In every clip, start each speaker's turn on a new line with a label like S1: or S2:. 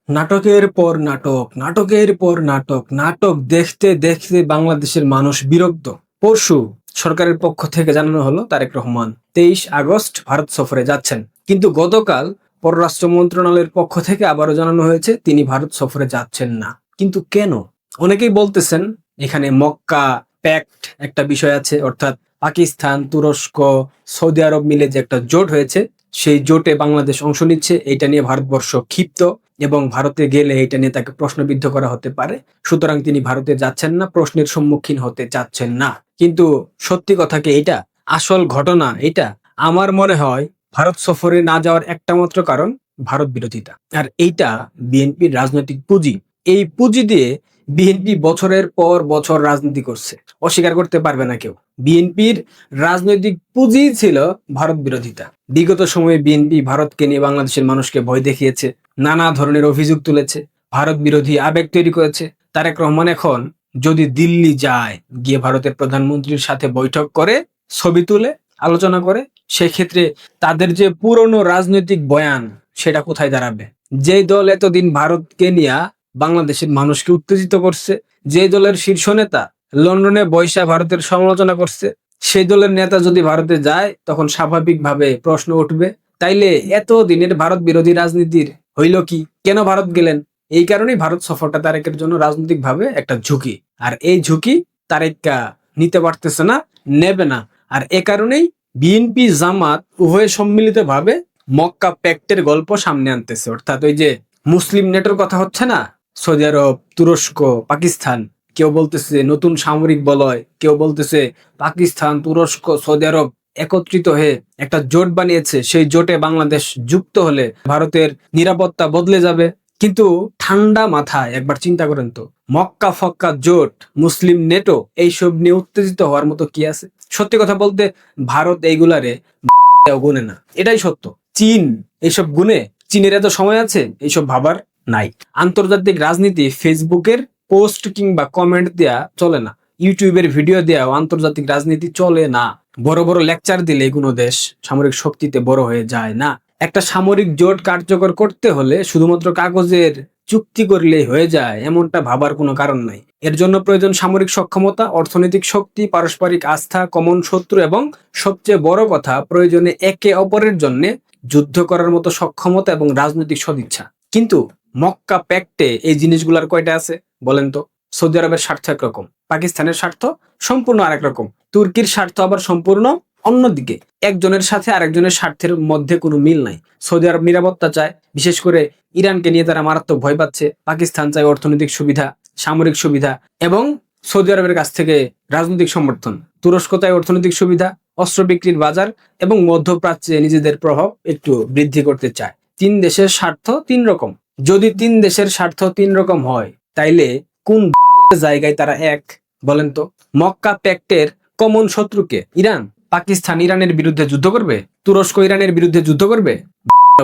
S1: নাটকের পর নাটক, নাটকের পর নাটক, নাটক দেখতে দেখতে বাংলাদেশের মানুষ বিরক্ত। পরশু সরকারের পক্ষ থেকে জানানো হলো তারেক রহমান 23 আগস্ট ভারত সফরে যাচ্ছেন, কিন্তু গতকাল পররাষ্ট্র মন্ত্রণালয়ের পক্ষ থেকে আবারও জানানো হয়েছে তিনি ভারত সফরে যাচ্ছেন না। কিন্তু কেন? অনেকেই বলতেছেন এখানে মক্কা প্যাক্ট একটা বিষয় আছে, অর্থাৎ পাকিস্তান, তুরস্ক, সৌদি আরব মিলে যে একটা জোট হয়েছে, সেই জোটে বাংলাদেশ অংশ নিচ্ছে, এটা নিয়ে ভারতবর্ষ ক্ষিপ্ত এবং ভারতে গেলে এটা নিয়ে তাকে প্রশ্নবিদ্ধ করা হতে পারে। সুতরাং তিনি ভারতে যাচ্ছেন না, প্রশ্নের সম্মুখীন হতে চাচ্ছেন না। কিন্তু সত্যি কথা কি এটা? আসল ঘটনা এটা? আমার মনে হয় ভারত সফরে না যাওয়ার একটা মাত্র কারণ ভারত বিরোধিতা। আর এইটা বিএনপির রাজনৈতিক পুঁজি। এই পুঁজি দিয়ে বিএনপি বছরের পর বছর রাজনীতি করছে, অস্বীকার করতে পারবে না কেউ। বিএনপির রাজনৈতিক পুঁজি ছিল ভারত বিরোধিতা। বিগত সময়ে বিএনপি ভারতকে নিয়ে বাংলাদেশের মানুষকে ভয় দেখিয়েছে, নানা ধরনের অভিযোগ তুলেছে, ভারত বিরোধী আবেগ তৈরি করেছে। তারেক রহমান এখন যদি দিল্লি যায়, গিয়ে ভারতের প্রধানমন্ত্রীর সাথে বৈঠক করে, ছবি তুলে, আলোচনা করে, সেক্ষেত্রে তাদের যে পুরনো রাজনৈতিক বয়ান সেটা কোথায় দাঁড়াবে? যে দল এতদিন ভারতকে নিয়ে বাংলাদেশের মানুষকে উত্তেজিত করছে, যে দলের শীর্ষ নেতা লন্ডনে বৈশা ভারতের সমালোচনা করছে, সেই দলের নেতা যদি ভারতে যায়, তখন স্বাভাবিকভাবে প্রশ্ন উঠবে, তাইলে এত দিনের ভারত বিরোধী রাজনীতির হইল কি? কেন ভারত গেলেন? এই কারণেই ভারত সফরটা তারেকের জন্য রাজনৈতিক ভাবে একটা ঝুঁকি। আর এই ঝুঁকি তারেকা নিতে পারতেছে না, নেবে না। আর এ কারণেই বিএনপি জামাত উভয় সম্মিলিত ভাবে মক্কা প্যাক্টের গল্প সামনে আনতেছে। অর্থাৎ ওই যে মুসলিম নেটোর কথা হচ্ছে না, সৌদি আরব, তুরস্ক, পাকিস্তান, কেউ বলতেছে নতুন সামরিক বলয়, কেউ বলতেছে পাকিস্তান, তুরস্ক, সৌদি আরব একত্রিত হয়ে একটা জোট বানিয়েছে, সেই জোটে বাংলাদেশ যুক্ত হলে ভারতের নিরাপত্তা বদলে যাবে। কিন্তু ঠান্ডা মাথায় একবার চিন্তা করেন তো, মক্কা ফক্কা জোট, মুসলিম নেটো, এইসব নিয়ে উত্তেজিত হওয়ার মতো কি আছে? সত্যি কথা বলতে ভারত এইগুলারে গুনে না, এটাই সত্য। চীন এইসব গুনে? চীনের এত সময় আছে এইসব ভাবার? নাই। আন্তর্জাতিক রাজনীতি ফেসবুকের পোস্ট কিংবা কমেন্ট দেয়া চলে না, ইউটিউবের ভিডিও দেওয়া আন্তর্জাতিক রাজনীতি চলে না। বড় বড় লেকচার দিলে কোনো দেশ সামরিক শক্তিতে বড় হয়ে যায় না। একটা সামরিক জোট কার্যকর করতে হলে শুধুমাত্র কাগজের চুক্তি করলেই হয়ে যায় এমনটা ভাবার কোনো কারণ নাই। এর জন্য প্রয়োজন সামরিক সক্ষমতা, অর্থনৈতিক শক্তি, পারস্পরিক আস্থা, কমন শত্রু এবং সবচেয়ে বড় কথা, প্রয়োজনে একে অপরের জন্য যুদ্ধ করার মতো সক্ষমতা এবং রাজনৈতিক সদিচ্ছা। কিন্তু মক্কা প্যাক্টে এই জিনিসগুলার কয়টা আছে বলেন তো? সৌদি আরবের স্বার্থ একরকম, পাকিস্তানের স্বার্থ সম্পূর্ণ আরেক রকম, তুর্কির স্বার্থ আবার সম্পূর্ণ অন্যদিকে। একজনের সাথে আরেকজনের স্বার্থের মধ্যে কোনো মিল নাই। সৌদি আরব নিরাপত্তা চায়, বিশেষ করে ইরানকে নিয়ে তারা মারাত্মক ভয় পাচ্ছে। পাকিস্তান চায় অর্থনৈতিক সুবিধা, সামরিক সুবিধা এবং সৌদি আরবের কাছ থেকে রাজনৈতিক সমর্থন। তুরস্ক চায় অর্থনৈতিক সুবিধা, অস্ত্র বিক্রির বাজার এবং মধ্যপ্রাচ্যে নিজেদের প্রভাব একটু বৃদ্ধি করতে চায়। তিন দেশের স্বার্থ তিন রকম। যদি তিন দেশের স্বার্থ তিন রকম হয়, তাইলে কোন জায়গায় তারা এক বলেন তো? মক্কা প্যাক্টের কমন শত্রুকে ইরান। পাকিস্তান ইরানের বিরুদ্ধে যুদ্ধ করবে? তুরস্ক ইরানের বিরুদ্ধে যুদ্ধ করবে?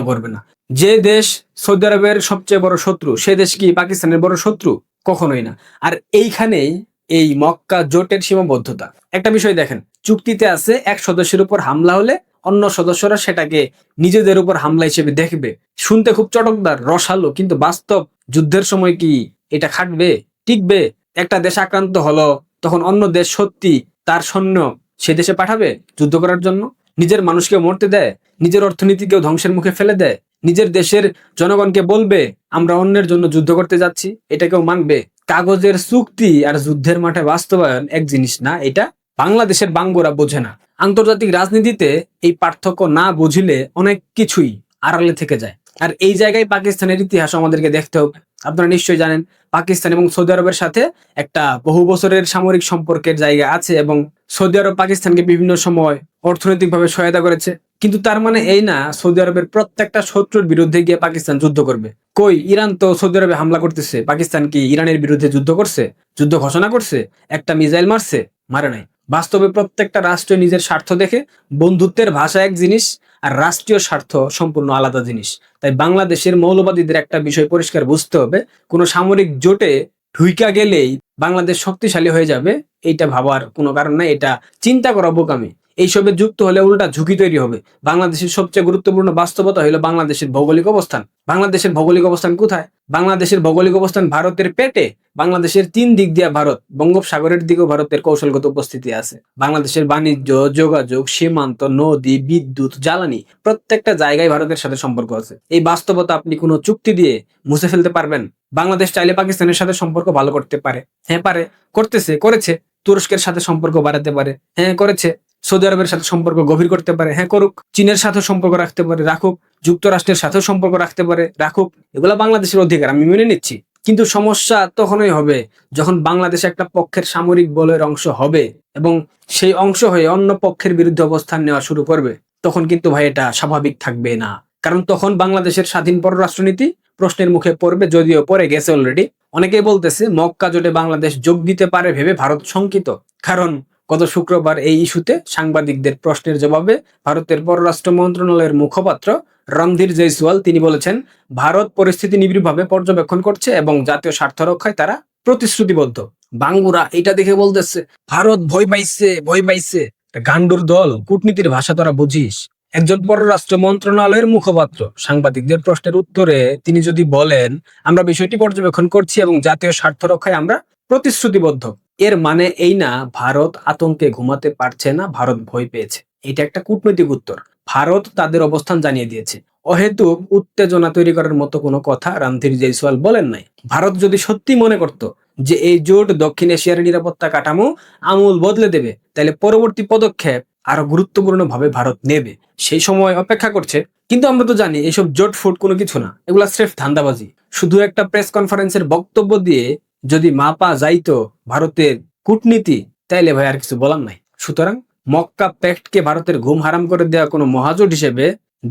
S1: করবে না। যে দেশ সৌদি আরবের সবচেয়ে বড় শত্রু, সে দেশ কি পাকিস্তানের বড় শত্রু? কখনোই না। আর এইখানেই এই মক্কা জোটের সীমাবদ্ধতা। একটা বিষয় দেখেন, চুক্তিতে আছে এক সদস্যের উপর হামলা হলে অন্য সদস্যরা সেটাকে নিজেদের উপর হামলা হিসেবে দেখবে। শুনতে খুব চটকদার, রসালো, কিন্তু বাস্তব যুদ্ধের সময় কি এটা খাটবে? টিকবে? একটা দেশ আক্রান্ত হলো, তখন অন্য দেশ সত্যি তার সৈন্য সে দেশে পাঠাবে যুদ্ধ করার জন্য? নিজের মানুষকে মরতে দেয়? নিজের অর্থনীতিকেও ধ্বংসের মুখে ফেলে দেয়? নিজের দেশের জনগণকে বলবে আমরা অন্যের জন্য যুদ্ধ করতে যাচ্ছি? এটা কেউ মানবে? কাগজের চুক্তি আর যুদ্ধের মাঠে বাস্তবায়ন এক জিনিস না, এটা বাংলাদেশের বাঙ্গুরা বোঝে না। আন্তর্জাতিক রাজনীতিতে এই পার্থক্য না বুঝলে অনেক কিছুই আড়ালে থেকে যায়। আর এই জায়গায় পাকিস্তানের ইতিহাস আমাদেরকে দেখতে হবে। আপনারা নিশ্চয়ই জানেন পাকিস্তান এবং সৌদি আরবের সাথে একটা বহু বছরের সামরিক সম্পর্কের জায়গা আছে এবং সৌদি আরব পাকিস্তানকে বিভিন্ন সময় অর্থনৈতিকভাবে সহায়তা করেছে। কিন্তু তার মানে এই না সৌদি আরবের প্রত্যেকটা শত্রুর বিরুদ্ধে গিয়ে পাকিস্তান যুদ্ধ করবে। কই, ইরান তো সৌদি আরবে হামলা করতেছে, পাকিস্তান কি ইরানের বিরুদ্ধে যুদ্ধ করছে? যুদ্ধ ঘোষণা করছে? একটা মিসাইল মারছে? মারে নাই। বাস্তবে প্রত্যেকটা রাষ্ট্র নিজের স্বার্থ দেখে। বন্ধুত্বের ভাষা এক জিনিস, আর রাষ্ট্রীয় স্বার্থ সম্পূর্ণ আলাদা জিনিস। তাই বাংলাদেশের মৌলবাদীদের একটা বিষয় পরিষ্কার বুঝতে হবে, কোনো সামরিক জোটে ঢুইকা গেলেই বাংলাদেশ শক্তিশালী হয়ে যাবে, এইটা ভাবার কোনো কারণ নাই। এটা চিন্তা করা বোকামি। এইসবে যুক্ত হলে উল্টা ঝুঁকি তৈরি হবে। বাংলাদেশের সবচেয়ে গুরুত্বপূর্ণ বাস্তবতা হলো বাংলাদেশের ভৌগোলিক অবস্থান। বাংলাদেশের ভৌগোলিক অবস্থান কোথায়? বাংলাদেশের ভৌগোলিক অবস্থান ভারতের পেটে। বাংলাদেশের 3 দিক দিয়ে ভারত, বঙ্গোপসাগরের দিকেও ভারতের কৌশলগত উপস্থিতি আছে। বাংলাদেশের বাণিজ্য, যোগাযোগ, সীমান্ত, নদী, বিদ্যুৎ, জ্বালানি প্রত্যেকটা জায়গায় ভারতের সাথে সম্পর্ক আছে। এই বাস্তবতা আপনি কোনো চুক্তি দিয়ে মুছে ফেলতে পারবেন? বাংলাদেশ চাইলে পাকিস্তানের সাথে সম্পর্ক ভালো করতে পারে। হ্যাঁ পারে, করতেছে, করেছে। তুরস্কের সাথে সম্পর্ক বাড়াতে পারে। হ্যাঁ করেছে। সৌদি আরবের সাথে সম্পর্ক গভীর করতে পারে। হ্যাঁ করুক। চীনের সাথে সম্পর্ক রাখতে পারে, রাখুক। যুক্তরাষ্ট্রের সাথেও সম্পর্ক রাখতে পারে, রাখুক। এগুলা বাংলাদেশের অধিকার, আমি মেনে নিচ্ছি। কিন্তু সমস্যা তখনই হবে যখন বাংলাদেশ একটা পক্ষের সামরিক বলের অংশ হবে এবং সেই অংশ হয়ে অন্য পক্ষের বিরুদ্ধে অবস্থান নেওয়া শুরু করবে। তখন কিন্তু ভাই এটা স্বাভাবিক থাকবে না। কারণ তখন বাংলাদেশের স্বাধীন পররাষ্ট্রনীতি প্রশ্নের মুখে পড়বে, যদিও পড়ে গেছে অলরেডি। অনেকেই বলতেছে মক্কা জোটে বাংলাদেশ যোগ দিতে পারে ভেবে ভারত শঙ্কিত। কারণ গত শুক্রবার এই ইস্যুতে সাংবাদিকদের প্রশ্নের জবাবে ভারতের পররাষ্ট্র মন্ত্রণালয়ের মুখপাত্র রণধীর জয়সওয়াল তিনি বলেছেন, ভারত পরিস্থিতি নিবিড়ভাবে পর্যবেক্ষণ করছে এবং জাতীয় স্বার্থ রক্ষায় তারা প্রতিশ্রুতিবদ্ধ। বাঙ্গুরা এটা দেখে বলতেছে ভারত ভয় পাইছে, ভয় পাইছে। গান্ডুর দল, কূটনীতির ভাষা তোরা বুঝিস? একজন পররাষ্ট্র মন্ত্রণালয়ের মুখপাত্র সাংবাদিকদের প্রশ্নের উত্তরে তিনি যদি বলেন, আমরা বিষয়টি পর্যবেক্ষণ করছি এবং জাতীয় স্বার্থ রক্ষায় আমরা প্রতিশ্রুতিবদ্ধ, এর মানে এই না ভারত আতঙ্কে ঘুমাতে পারছে না, ভারত ভয় পেয়েছে। এটা একটা কূটনৈতিক উত্তর। ভারত তাদের অবস্থান জানিয়ে দিয়েছে। অহেতুক উত্তেজনা তৈরি করার মতো কোনো কথা রণধীর জয়সওয়াল বলেন নাই। ভারত যদি সত্যি মনে করত যে এই জোট দক্ষিণ এশিয়ার নিরাপত্তা কাঠামো আমূল বদলে দেবে, তাহলে পরবর্তী পদক্ষেপ আরো গুরুত্বপূর্ণ ভাবে ভারত নেবে। সেই সময় অপেক্ষা করছে। কিন্তু আমরা তো জানি এইসব জোট ফুট কোনো কিছু না, এগুলা স্রেফ ধান্দাবাজি। শুধু একটা প্রেস কনফারেন্সের বক্তব্য দিয়ে যদি মাপা যাইতো ভারতের কূটনীতি, তাইলে ভাই আর কিছু বলার নাই। সুতরাং মক্কা প্যাক্টকে ভারতের ঘুম হারাম করে দেওয়া কোনো মহাজোট হিসেবে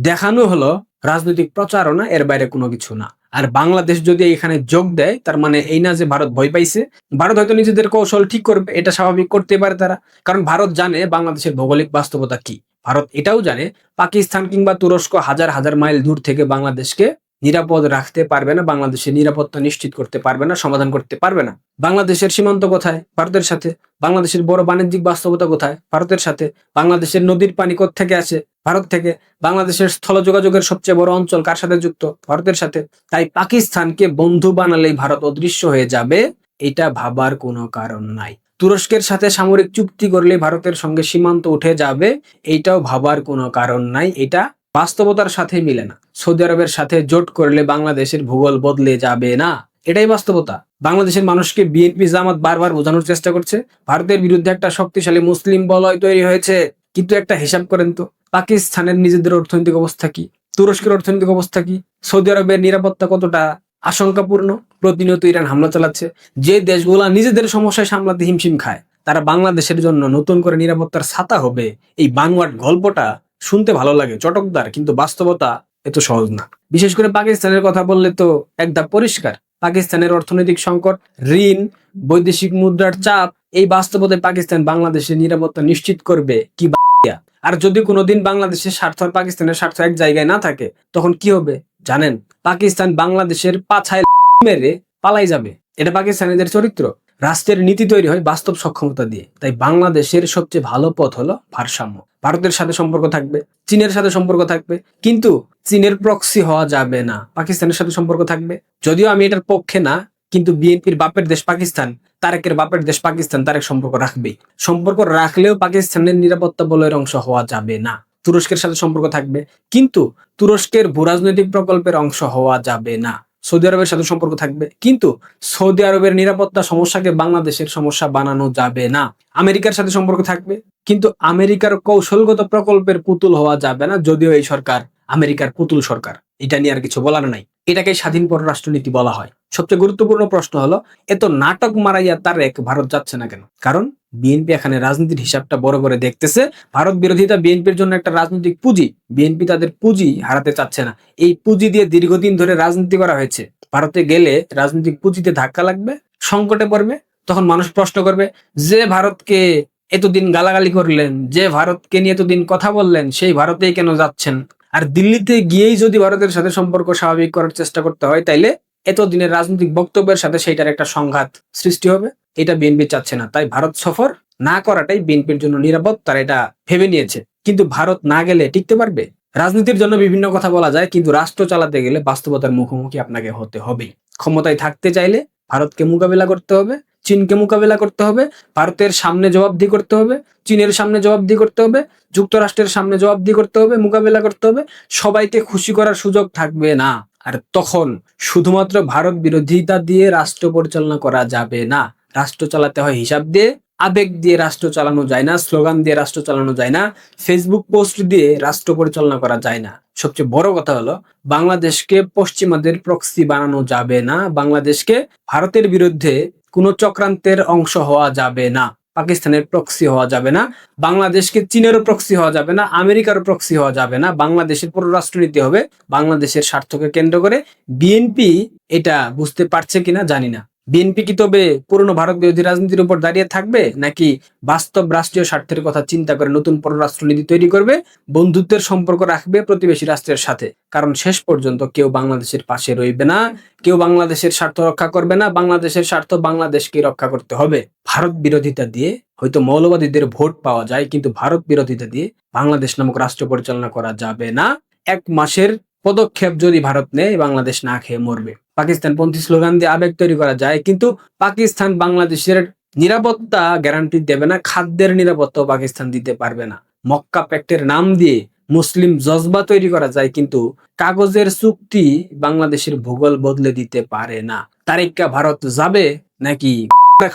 S1: দেখানো হলো রাজনৈতিক প্রচারণা, এর বাইরে কোনো কিছু না। আর বাংলাদেশ যদি এখানে যোগ দেয় তার মানে এই না যে ভারত ভয় পাইছে। ভারত হয়তো নিজেদের কৌশল ঠিক করবে, এটা স্বাভাবিক, করতে পারে তারা। কারণ ভারত জানে বাংলাদেশের ভৌগোলিক বাস্তবতা কি। ভারত এটাও জানে পাকিস্তান কিংবা তুরস্ক হাজার হাজার মাইল দূর থেকে বাংলাদেশকে নিরাপদ রাখতে পারবে না, বাংলাদেশের নিরাপত্তা নিশ্চিত করতে পারবে না, সমাধান করতে পারবে না। বাংলাদেশের সীমান্ত কোথায়? ভারতের সাথে। বাংলাদেশের বড় বাণিজ্যিক বাস্তবতা কোথায়? ভারতের সাথে। বাংলাদেশের নদীর পানি কোত্থেকে আসে? ভারত থেকে। বাংলাদেশের স্থল যোগাযোগের সবচেয়ে বড় অঞ্চল কার সাথে যুক্ত? ভারতের সাথে। তাই পাকিস্তানকে বন্ধু বানালেই ভারত অদৃশ্য হয়ে যাবে, এটা ভাবার কোনো কারণ নাই। তুরস্কের সাথে সামরিক চুক্তি করলে ভারতের সঙ্গে সীমান্ত উঠে যাবে, এইটাও ভাবার কোনো কারণ নাই। এটা বাস্তবতার সাথে মিলে না। সৌদি আরবের সাথে জোট করলে বাংলাদেশের ভূগোল বদলে যাবে না, এটাই বাস্তবতা। বাংলাদেশের মানুষকে বিএনপি জামাত বারবার বোঝানোর চেষ্টা করছে ভারতের বিরুদ্ধে একটা শক্তিশালী মুসলিম বলয় তৈরি হয়েছে। কিন্তু একটা হিসাব করেন তো, পাকিস্তানের নিজেদের অর্থনৈতিক অবস্থা কি? তুরস্কের অর্থনৈতিক অবস্থা কি? সৌদি আরবের নিরাপত্তা কতটা আশঙ্কাপূর্ণ? প্রতিনিয়ত ইরান হামলা চালাচ্ছে। যে দেশগুলা নিজেদের সমস্যায় সামলাতে হিমশিম খায়, তারা বাংলাদেশের জন্য নতুন করে নিরাপত্তার ছাতা হবে। এই বানোয়াট গল্পটা শুনতে ভালো লাগে, চটকদার, কিন্তু বাস্তবতা এত সহজ না। বিশেষ করে পাকিস্তানের কথা বললে তো একদম পরিষ্কার। পাকিস্তানের অর্থনৈতিক সংকট, ঋণ, বৈদেশিক মুদ্রার চাপ, এই বাস্তবতায় পাকিস্তান বাংলাদেশের নিরাপত্তা নিশ্চিত করবে কি? আর যদি কোনোদিন বাংলাদেশের স্বার্থ আর পাকিস্তানের স্বার্থ এক জায়গায় না থাকে, তখন কি হবে জানেন? পাকিস্তান বাংলাদেশের পাছায় মেরে পালাই যাবে। এটা পাকিস্তানিদের চরিত্র। রাষ্ট্রের নীতি তৈরি হয় বাস্তব সক্ষমতা দিয়ে। তাই বাংলাদেশের সবচেয়ে ভালো পথ হলো ভারসাম্য। ভারতের সাথে সম্পর্ক থাকবে, চীনের সাথে সম্পর্ক থাকবে, কিন্তু চীনের প্রক্সি হওয়া যাবে না। পাকিস্তানের সাথে সম্পর্ক থাকবে, যদিও আমি এটার পক্ষে না, কিন্তু বিএনপির বাপের দেশ পাকিস্তান, তারেকের বাপের দেশ পাকিস্তান, তারেক সম্পর্ক রাখবেই। সম্পর্ক রাখলেও পাকিস্তানের নিরাপত্তা বলয়ের অংশ হওয়া যাবে না। তুরস্কের সাথে সম্পর্ক থাকবে, কিন্তু তুরস্কের ভূরাজনৈতিক প্রকল্পের অংশ হওয়া যাবে না। সৌদি আরবের সাথে সম্পর্ক থাকবে, কিন্তু সৌদি আরবের নিরাপত্তা সমস্যাকে বাংলাদেশের সমস্যা বানানো যাবে না। আমেরিকার সাথে সম্পর্ক থাকবে, কিন্তু আমেরিকার কৌশলগত প্রকল্পের পুতুল হওয়া যাবে না, যদিও এই সরকার আমেরিকার পুতুল সরকার। এটা নিয়ে আর কিছু বলার নাই। এটাকে স্বাধীন পররাষ্ট্রনীতি বলা হয়। সবচেয়ে গুরুত্বপূর্ণ প্রশ্ন হলো, এত নাটক মারাইয়া তারেক ভারত যাচ্ছে না কেন? কারণ বিএনপি এখানে রাজনীতির হিসাবটা বড় করে দেখতেছে। ভারত বিরোধিতা বিএনপির জন্য একটা রাজনৈতিক পুঁজি। বিএনপি তাদের পুঁজি হারাতে চাচ্ছে না। এই পুঁজি দিয়ে দীর্ঘদিন ধরে রাজনীতি করা হয়েছে। ভারতে গেলে রাজনৈতিক পুঁজিতে ধাক্কা লাগবে, সংকটে পড়বে। তখন মানুষ প্রশ্ন করবে, যে ভারতকে এতদিন গালাগালি করলেন, যে ভারতকে নিয়ে এতদিন কথা বললেন, সেই ভারতেই কেন যাচ্ছেন? আর দিল্লিতে গিয়েই যদি ভারতের সাথে সম্পর্ক স্বাভাবিক করার চেষ্টা করতে হয়, তাইলে এতদিনের রাজনৈতিক বক্তব্যের সাথে সেইটার একটা সংঘাত সৃষ্টি হবে। এটা বিএনপি চাচ্ছে না, তাই ভারত সফর না করাটাই বিএনপির জন্য নিরাপদ, তারা এটা ভেবে নিয়েছে। কিন্তু ভারত না গেলে টিকতে পারবে? রাজনীতির জন্য বিভিন্ন কথা বলা যায়, কিন্তু রাষ্ট্র চালাতে গেলে বাস্তবতার মুখোমুখি আপনাকে হতে হবে। ক্ষমতায় থাকতে চাইলে ভারতকে মোকাবিলা করতে হবে, চীনকে মোকাবিলা করতে হবে, ভারতের সামনে জবাবদিহি করতে হবে, চীনের সামনে জবাবদিহি করতে হবে, যুক্তরাষ্ট্রের সামনে জবাবদিহি করতে হবে, মোকাবিলা করতে হবে। সবাইকে খুশি করার সুযোগ থাকবে না। আর তখন শুধুমাত্র ভারত বিরোধিতা দিয়ে রাষ্ট্র পরিচালনা করা যাবে না। রাষ্ট্র চালাতে হয় হিসাব দিয়ে, আবেগ দিয়ে রাষ্ট্র চালানো যায় না, স্লোগান দিয়ে রাষ্ট্র চালানো যায় না, ফেসবুক পোস্ট দিয়ে রাষ্ট্র পরিচালনা করা যায় না। সবচেয়ে বড় কথা হলো, বাংলাদেশকে পশ্চিমাদের প্রক্সি বানানো যাবে না, বাংলাদেশকে ভারতের বিরুদ্ধে কোনো চক্রান্তের অংশ হওয়া যাবে না, পাকিস্তানের প্রক্সি হওয়া যাবে না, বাংলাদেশকে চীনেরও প্রক্সি হওয়া যাবে না, আমেরিকারও প্রক্সি হওয়া যাবে না। বাংলাদেশের পররাষ্ট্রনীতি হবে বাংলাদেশের স্বার্থকে কেন্দ্র করে। বিএনপি এটা বুঝতে পারছে কিনা জানি না। বিএনপি কি তবে পুরনো ভারত বিরোধী রাজনীতির উপর দাঁড়িয়ে থাকবে, নাকি বাস্তব রাষ্ট্রীয় স্বার্থের কথা চিন্তা করে নতুন পররাষ্ট্রনীতি তৈরি করবে, বন্ধুত্বের সম্পর্ক রাখবে প্রতিবেশী রাষ্ট্রের সাথে? কারণ শেষ পর্যন্ত কেউ বাংলাদেশের পাশে রইবে না, কেউ বাংলাদেশের স্বার্থ রক্ষা করবে না। বাংলাদেশের স্বার্থ বাংলাদেশকে রক্ষা করতে হবে। ভারত বিরোধিতা দিয়ে হয়তো মৌলবাদীদের ভোট পাওয়া যায়, কিন্তু ভারত বিরোধিতা দিয়ে বাংলাদেশ নামক রাষ্ট্র পরিচালনা করা যাবে না। 1 মাসের পদক্ষেপ যদি ভারত নেয়, বাংলাদেশ না খেয়ে মরবে। পাকিস্তানপন্থী স্লোগান দিয়ে আবেগ তৈরি করা যায়, কিন্তু পাকিস্তান বাংলাদেশের নিরাপত্তা গ্যারান্টি দেবে না, খাদ্যের নিরাপত্তাও পাকিস্তান দিতে পারবে না। মক্কা প্যাক্টের নাম দিয়ে মুসলিম জজবা তৈরি করা যায়, কিন্তু কাগজের চুক্তি বাংলাদেশের ভূগোল বদলে দিতে পারে না। তারেক্কা ভারত যাবে নাকি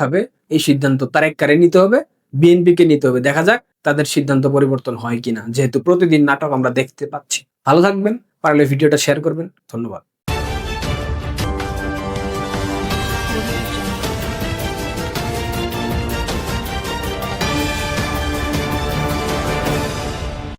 S1: খাবে, এই সিদ্ধান্ত তারেক্কারে নিতে হবে, বিএনপি কে নিতে হবে। দেখা যাক তাদের সিদ্ধান্ত পরিবর্তন হয় কিনা, যেহেতু প্রতিদিন নাটক আমরা দেখতে পাচ্ছি। ভালো থাকবেন, পারলে ভিডিওটা শেয়ার করবেন। ধন্যবাদ।